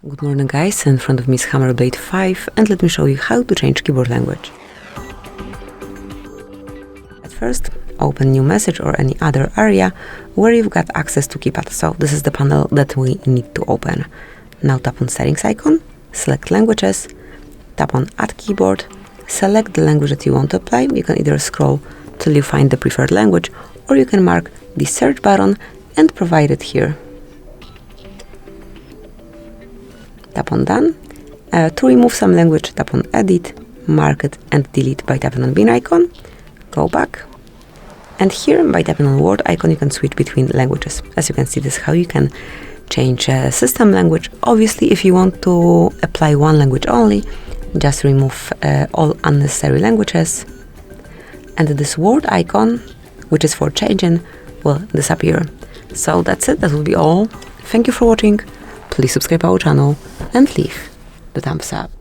Good morning guys, in front of me is Hammerblade 5 and let me show you how to change keyboard language. At first, open new message or any other area where you've got access to keypad. So this is the panel that we need to open. Now tap on settings icon, select languages, tap on add keyboard, select the language that you want to apply. You can either scroll till you find the preferred language or you can mark the search button and provide it here. Tap on done. To remove some language, tap on edit, mark it and delete by tapping on bin icon. Go back. And here by tapping on word icon you can switch between languages. As you can see, this is how you can change system language. Obviously, if you want to apply one language only, just remove all unnecessary languages. And this word icon, which is for changing, will disappear. So that's it, that will be all. Thank you for watching. Please subscribe our channel and leave the thumbs up.